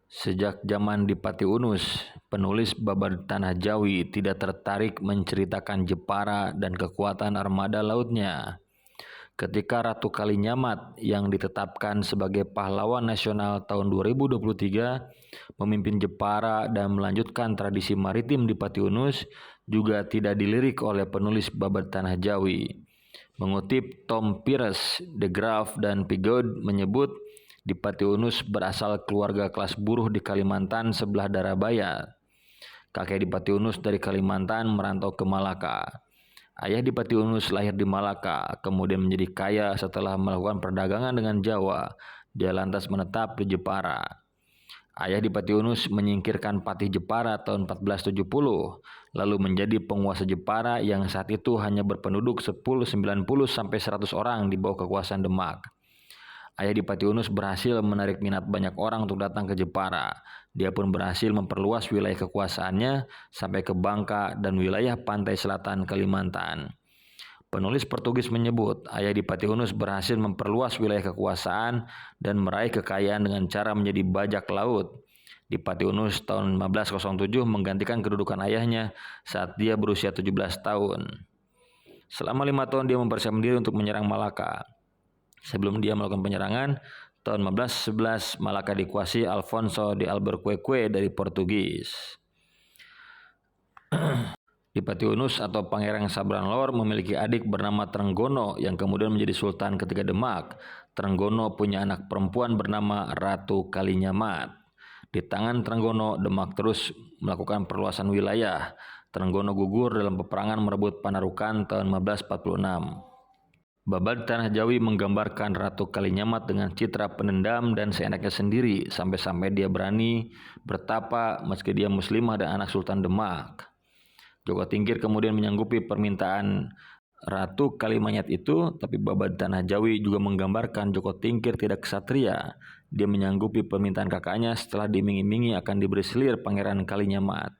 Sejak zaman Dipati Unus, penulis Babad Tanah Jawi tidak tertarik menceritakan Jepara dan kekuatan armada lautnya. Ketika Ratu Kalinyamat yang ditetapkan sebagai pahlawan nasional tahun 2023 memimpin Jepara dan melanjutkan tradisi maritim Dipati Unus juga tidak dilirik oleh penulis Babad Tanah Jawi. Mengutip Tom Pires, De Graaf, dan Pigaud menyebut Dipati Unus berasal keluarga kelas buruh di Kalimantan sebelah Darabaya. Kakek Dipati Unus dari Kalimantan merantau ke Malaka. Ayah Dipati Unus lahir di Malaka, kemudian menjadi kaya setelah melakukan perdagangan dengan Jawa. Dia lantas menetap di Jepara. Ayah Dipati Unus menyingkirkan Patih Jepara tahun 1470, lalu menjadi penguasa Jepara yang saat itu hanya berpenduduk 90-100 orang di bawah kekuasaan Demak. Ayah Dipati Unus berhasil menarik minat banyak orang untuk datang ke Jepara. Dia pun berhasil memperluas wilayah kekuasaannya sampai ke Bangka dan wilayah pantai selatan Kalimantan. Penulis Portugis menyebut Ayah Dipati Unus berhasil memperluas wilayah kekuasaan dan meraih kekayaan dengan cara menjadi bajak laut. Dipati Unus tahun 1507 menggantikan kedudukan ayahnya saat dia berusia 17 tahun. Selama 5 tahun dia mempersiapkan diri untuk menyerang Malaka. Sebelum dia melakukan penyerangan, tahun 1511 Malaka dikuasai Alfonso de Albuquerque dari Portugis. Dipati Unus atau Pangeran Sabranlor memiliki adik bernama Trenggono yang kemudian menjadi sultan ketika Demak. Trenggono punya anak perempuan bernama Ratu Kalinyamat. Di tangan Trenggono, Demak terus melakukan perluasan wilayah. Trenggono gugur dalam peperangan merebut Panarukan tahun 1546. Babad Tanah Jawi menggambarkan Ratu Kalinyamat dengan citra penendam dan seenaknya sendiri sampai-sampai dia berani bertapa meski dia muslimah dan anak Sultan Demak. Joko Tingkir kemudian menyanggupi permintaan Ratu Kalimanyat itu, tapi Babad Tanah Jawi juga menggambarkan Joko Tingkir tidak kesatria. Dia menyanggupi permintaan kakaknya setelah diiming-imingi akan diberi selir Pangeran Kalinyamat.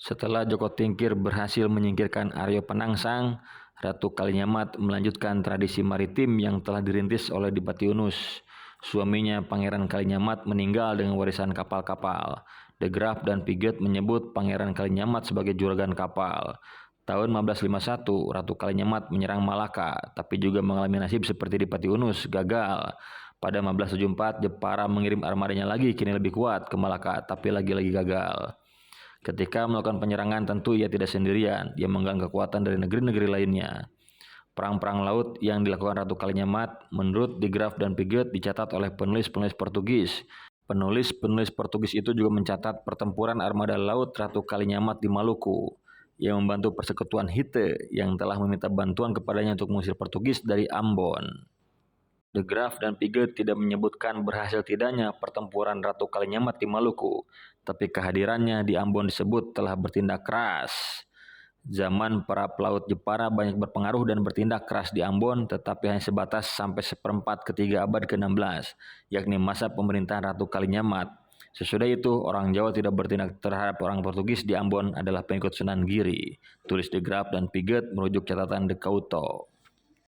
Setelah Joko Tingkir berhasil menyingkirkan Aryo Penangsang, Ratu Kalinyamat melanjutkan tradisi maritim yang telah dirintis oleh Dipati Unus. Suaminya Pangeran Kalinyamat meninggal dengan warisan kapal-kapal. De Graaf dan Pigaud menyebut Pangeran Kalinyamat sebagai juragan kapal. Tahun 1551, Ratu Kalinyamat menyerang Malaka, tapi juga mengalami nasib seperti Dipati Unus, gagal. Pada 1574, Jepara mengirim armadanya lagi kini lebih kuat ke Malaka, tapi lagi-lagi gagal. Ketika melakukan penyerangan tentu ia tidak sendirian, dia menggalang kekuatan dari negeri-negeri lainnya. Perang-perang laut yang dilakukan Ratu Kalinyamat menurut De Graaf dan Pigaud dicatat oleh penulis-penulis Portugis. Penulis-penulis Portugis itu juga mencatat pertempuran armada laut Ratu Kalinyamat di Maluku yang membantu persekutuan Hite yang telah meminta bantuan kepadanya untuk mengusir Portugis dari Ambon. De Graaf dan Pigaud tidak menyebutkan berhasil tidaknya pertempuran Ratu Kalinyamat di Maluku, tapi kehadirannya di Ambon disebut telah bertindak keras. Zaman para pelaut Jepara banyak berpengaruh dan bertindak keras di Ambon, tetapi hanya sebatas sampai seperempat ketiga abad ke-16, yakni masa pemerintahan Ratu Kalinyamat. Sesudah itu, orang Jawa tidak bertindak terhadap orang Portugis di Ambon adalah pengikut Sunan Giri. Tulis De Graaf dan Pigaud merujuk catatan De Couto.